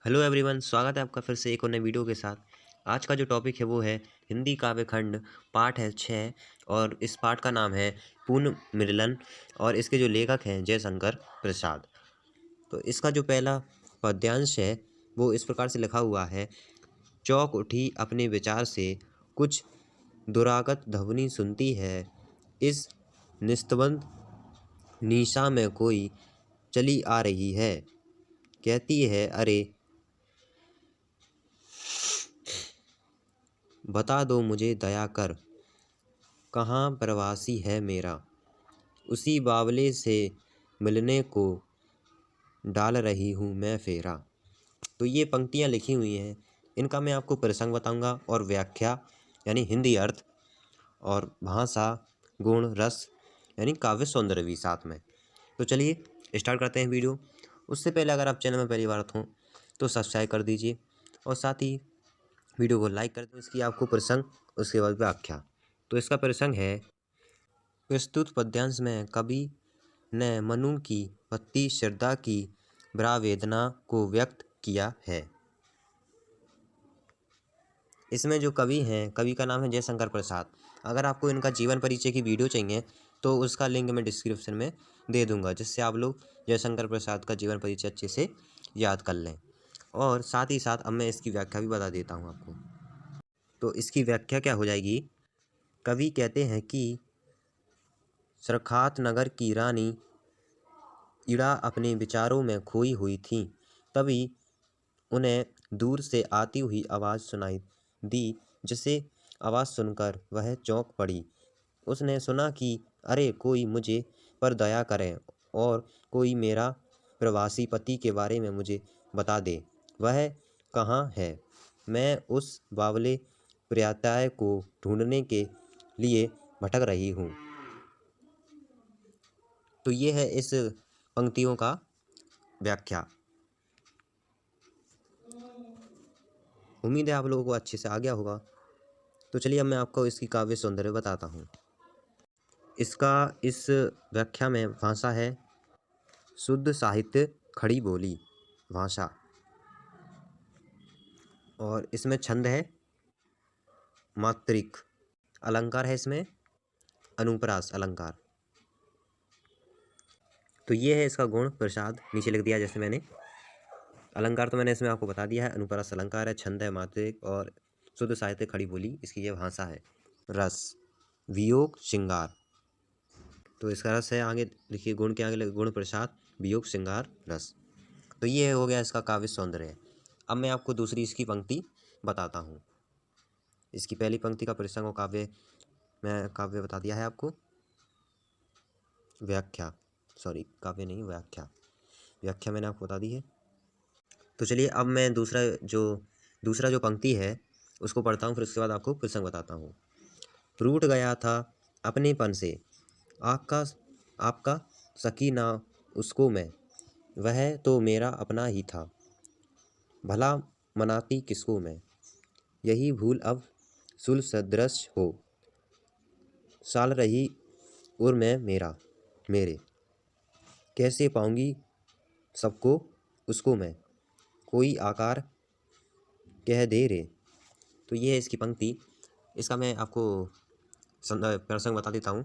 Hello everyone, स्वागत है आपका फिर से एक और नए वीडियो के साथ। आज का जो टॉपिक है वो है हिंदी काव्य खंड, पाठ है 6 और इस पाठ का नाम है पुनर्मिलन और इसके जो लेखक हैं जयशंकर प्रसाद। तो इसका जो पहला पद्यांश है वो इस प्रकार से लिखा हुआ है। चौंक उठी अपने विचार से, कुछ दुरागत ध्वनि सुनती है। इस निस्तब्ध निशा में कोई चली आ रही है, कहती है अरे बता दो मुझे दया कर, कहाँ प्रवासी है मेरा। उसी बावले से मिलने को डाल रही हूँ मैं फेरा। तो ये पंक्तियाँ लिखी हुई हैं, इनका मैं आपको प्रसंग बताऊंगा और व्याख्या यानी हिंदी अर्थ और भाषा, गुण, रस यानी काव्य सौंदर्य भी साथ में। तो चलिए स्टार्ट करते हैं वीडियो। उससे पहले अगर आप चैनल में पहली बार हो तो सब्सक्राइब कर दीजिए और साथ ही वीडियो को लाइक कर दें। इसकी आपको प्रसंग, उसके बाद व्याख्या। तो इसका प्रसंग है, प्रस्तुत पद्यांश में कवि ने मनु की पत्नी श्रद्धा की वेदना को व्यक्त किया है। इसमें जो कवि हैं, कवि का नाम है जयशंकर प्रसाद। अगर आपको इनका जीवन परिचय की वीडियो चाहिए तो उसका लिंक मैं डिस्क्रिप्शन में दे दूंगा, जिससे आप लोग जयशंकर प्रसाद का जीवन परिचय अच्छे से याद कर लें। और साथ ही साथ अब मैं इसकी व्याख्या भी बता देता हूँ आपको। तो इसकी व्याख्या क्या हो जाएगी। कवि कहते हैं कि सरखात नगर की रानी इड़ा अपने विचारों में खोई हुई थी। तभी उन्हें दूर से आती हुई आवाज़ सुनाई दी, जिसे आवाज़ सुनकर वह चौंक पड़ी। उसने सुना कि अरे कोई मुझे पर दया करे और कोई मेरा प्रवासी पति के बारे में मुझे बता दे, वह कहाँ है। मैं उस बावले पर्याय को ढूंढने के लिए भटक रही हूँ। तो ये है इस पंक्तियों का व्याख्या। उम्मीद है आप लोगों को अच्छे से आ गया होगा। तो चलिए अब मैं आपको इसकी काव्य सौंदर्य बताता हूँ। इसका इस व्याख्या में भाषा है शुद्ध साहित्य, खड़ी बोली भाषा। और इसमें छंद है मात्रिक। अलंकार है इसमें अनुप्रास अलंकार। तो ये है इसका गुण प्रसाद, नीचे लिख दिया जैसे मैंने। अलंकार तो मैंने इसमें आपको बता दिया है, अनुप्रास अलंकार है, छंद है मात्रिक और शुद्ध साहित्य खड़ी बोली इसकी ये भाषा है। रस, वियोग, श्रृंगार। तो इसका रस है, आगे लिखिए गुण के आगे गुण प्रसाद, वियोग, श्रृंगार, रस। तो ये हो गया इसका काव्य सौंदर्य। अब मैं आपको दूसरी इसकी पंक्ति बताता हूँ। इसकी पहली पंक्ति का प्रसंग और काव्य मैं काव्य बता दिया है आपको। व्याख्या, सॉरी काव्य नहीं, व्याख्या। व्याख्या मैंने आपको बता दी है। तो चलिए अब मैं दूसरा जो पंक्ति है उसको पढ़ता हूँ, फिर उसके बाद आपको प्रसंग बताता हूँ। रूठ गया था अपनेपन से, आपका आपका सकी ना उसको मैं, वह तो मेरा अपना ही था। भला मनाती किसको मैं, यही भूल अब सुल सदृश हो। साल रही और मैं मेरे, कैसे पाऊंगी सबको उसको मैं, कोई आकार कह दे रे। तो ये है इसकी पंक्ति। इसका मैं आपको प्रसंग बता देता हूँ।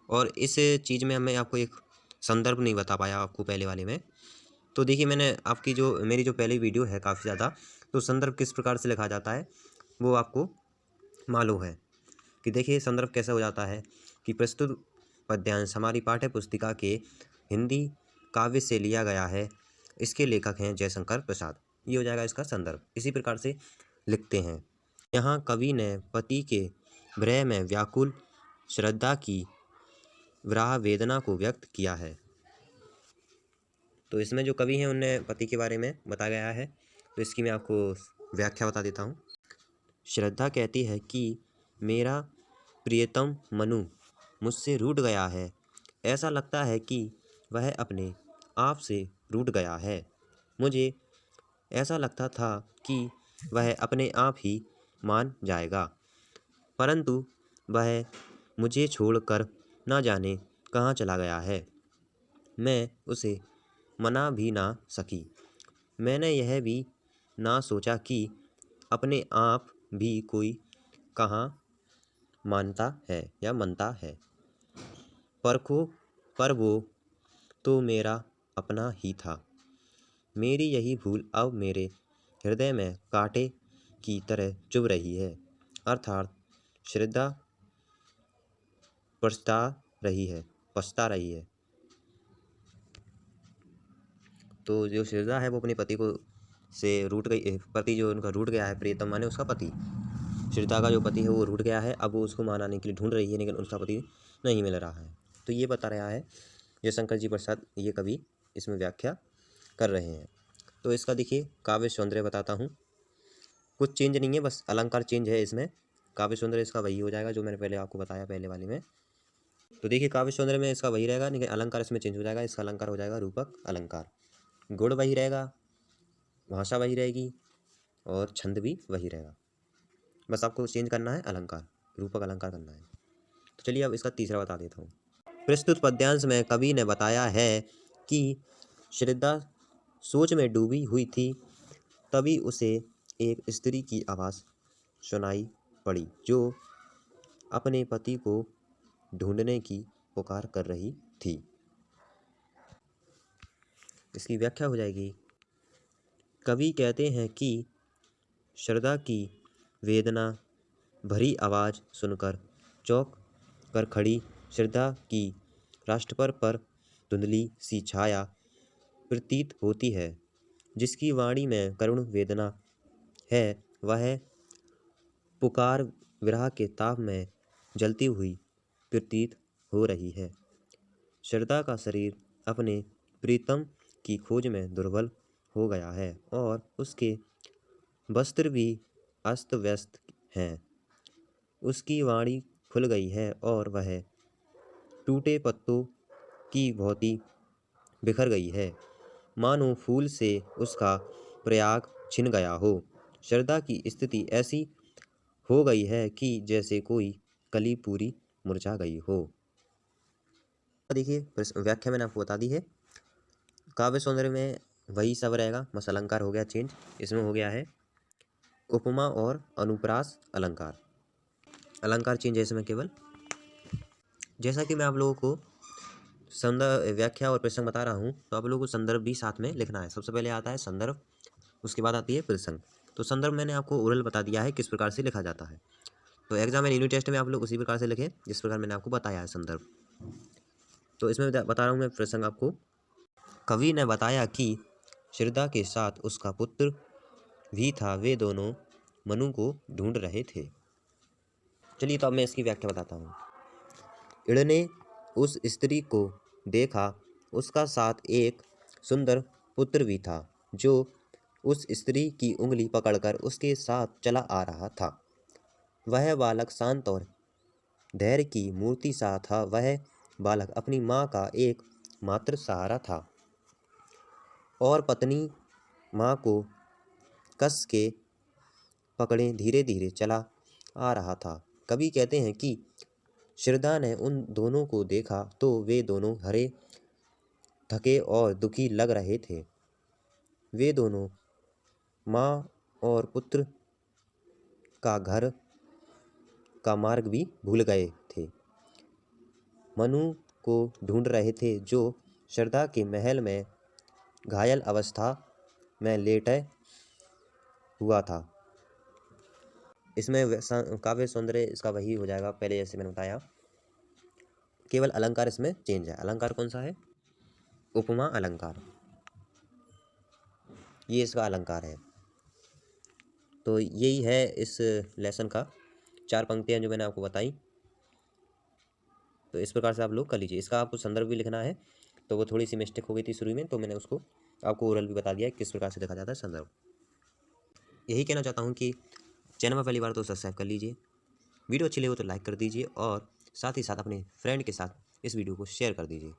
और इस चीज़ में मैं आपको एक संदर्भ नहीं बता पाया आपको पहले वाले में। तो देखिए मैंने आपकी मेरी जो पहली वीडियो है काफ़ी ज़्यादा, तो संदर्भ किस प्रकार से लिखा जाता है वो आपको मालूम है। कि देखिए संदर्भ कैसा हो जाता है कि प्रस्तुत पद्यांश हमारी पाठ्य पुस्तिका के हिंदी काव्य से लिया गया है। इसके लेखक हैं जयशंकर प्रसाद। ये हो जाएगा इसका संदर्भ। इसी प्रकार से लिखते हैं। यहाँ कवि ने पति के विरह में व्याकुल श्रद्धा की विरह वेदना को व्यक्त किया है। तो इसमें जो कवि हैं उनने पति के बारे में बताया गया है। तो इसकी मैं आपको व्याख्या बता देता हूँ। श्रद्धा कहती है कि मेरा प्रियतम मनु मुझसे रूठ गया है। ऐसा लगता है कि वह अपने आप से रूठ गया है। मुझे ऐसा लगता था कि वह अपने आप ही मान जाएगा, परंतु वह मुझे छोड़कर ना जाने कहाँ चला गया है। मैं उसे मना भी ना सकी। मैंने यह भी ना सोचा कि अपने आप भी कोई कहाँ मानता है या मनता है। परखो पर वो तो मेरा अपना ही था। मेरी यही भूल अब मेरे हृदय में कांटे की तरह चुभ रही है। अर्थात श्रद्धा पछता रही है। तो जो श्रद्धा है वो अपने पति को से रूठ गई, पति जो उनका रूठ गया है, प्रियतम माने उसका पति, श्रद्धा का जो पति है वो रूठ गया है। अब वो उसको मनाने के लिए ढूंढ रही है, लेकिन उसका पति नहीं मिल रहा है। तो ये बता रहा है जयशंकर जी प्रसाद, ये कवि इसमें व्याख्या कर रहे हैं। तो इसका देखिए काव्य सौंदर्य बताता हूँ। कुछ चेंज नहीं है, बस अलंकार चेंज है इसमें। काव्य सौंदर्य इसका वही हो जाएगा जो मैंने पहले आपको बताया पहले वाली में। तो देखिए काव्य सौंदर्य में इसका वही रहेगा, लेकिन अलंकार इसमें चेंज हो जाएगा। इसका अलंकार हो जाएगा रूपक अलंकार। गुण वही रहेगा, भाषा वही रहेगी और छंद भी वही रहेगा। बस आपको चेंज करना है अलंकार, रूपक अलंकार करना है। तो चलिए अब इसका तीसरा बता देता हूँ। प्रस्तुत पद्यांश में कवि ने बताया है कि श्रद्धा सोच में डूबी हुई थी, तभी उसे एक स्त्री की आवाज़ सुनाई पड़ी जो अपने पति को ढूंढने की पुकार कर रही थी। इसकी व्याख्या हो जाएगी। कवि कहते हैं कि श्रद्धा की वेदना भरी आवाज़ सुनकर चौंक कर खड़ी श्रद्धा की राष्ट्रपर पर धुंधली सी छाया प्रतीत होती है। जिसकी वाणी में करुण वेदना है, वह पुकार विरह के ताप में जलती हुई प्रतीत हो रही है। श्रद्धा का शरीर अपने प्रीतम की खोज में दुर्बल हो गया है और उसके वस्त्र भी अस्त व्यस्त हैं। उसकी वाणी खुल गई है और वह टूटे पत्तों की भांति बिखर गई है, मानो फूल से उसका प्रयाग छिन गया हो। श्रद्धा की स्थिति ऐसी हो गई है कि जैसे कोई कली पूरी मुरझा गई हो। देखिए व्याख्या मैंने आपको बता दी है। काव्य सौंदर्य में वही सब रहेगा, बस अलंकार हो गया चेंज। इसमें हो गया है उपमा और अनुप्रास अलंकार। अलंकार चेंज है इसमें केवल। जैसा कि मैं आप लोगों को संदर्भ व्याख्या और प्रसंग बता रहा हूँ, तो आप लोगों को संदर्भ भी साथ में लिखना है। सबसे पहले आता है संदर्भ, उसके बाद आती है प्रसंग। तो संदर्भ मैंने आपको ओरल बता दिया है किस प्रकार से लिखा जाता है। तो एग्जाम एंड यूनिट टेस्ट में आप लोग उसी प्रकार से लिखें जिस प्रकार मैंने आपको बताया है संदर्भ। तो इसमें बता रहा हूँ मैं प्रसंग आपको। कवि ने बताया कि श्रद्धा के साथ उसका पुत्र भी था, वे दोनों मनु को ढूंढ रहे थे। चलिए तो अब मैं इसकी व्याख्या बताता हूँ। इड़ ने उस स्त्री को देखा, उसका साथ एक सुंदर पुत्र भी था जो उस स्त्री की उंगली पकड़कर उसके साथ चला आ रहा था। वह बालक शांत और धैर्य की मूर्ति सा था। वह बालक अपनी माँ का एक मात्र सहारा था और पत्नी माँ को कस के पकड़े धीरे धीरे चला आ रहा था। कवि कहते हैं कि श्रद्धा ने उन दोनों को देखा तो वे दोनों हरे थके और दुखी लग रहे थे। वे दोनों माँ और पुत्र का घर का मार्ग भी भूल गए थे। मनु को ढूंढ रहे थे जो श्रद्धा के महल में घायल अवस्था में लेटे हुआ था। इसमें काव्य सौंदर्य इसका वही हो जाएगा पहले जैसे मैंने बताया, केवल अलंकार इसमें चेंज है। अलंकार कौन सा है? उपमा अलंकार, ये इसका अलंकार है। तो यही है इस लेसन का 4 पंक्तियां जो मैंने आपको बताई। तो इस प्रकार से आप लोग कर लीजिए। इसका आपको संदर्भ भी लिखना है, तो वो थोड़ी सी मिस्टेक हो गई थी शुरू में, तो मैंने उसको आपको ओरल भी बता दिया है किस प्रकार से लिखा जाता है संदर्भ। यही कहना चाहता हूँ कि चैनल में पहली बार तो सब्सक्राइब कर लीजिए, वीडियो अच्छी लगे तो लाइक कर दीजिए और साथ ही साथ अपने फ्रेंड के साथ इस वीडियो को शेयर कर दीजिए।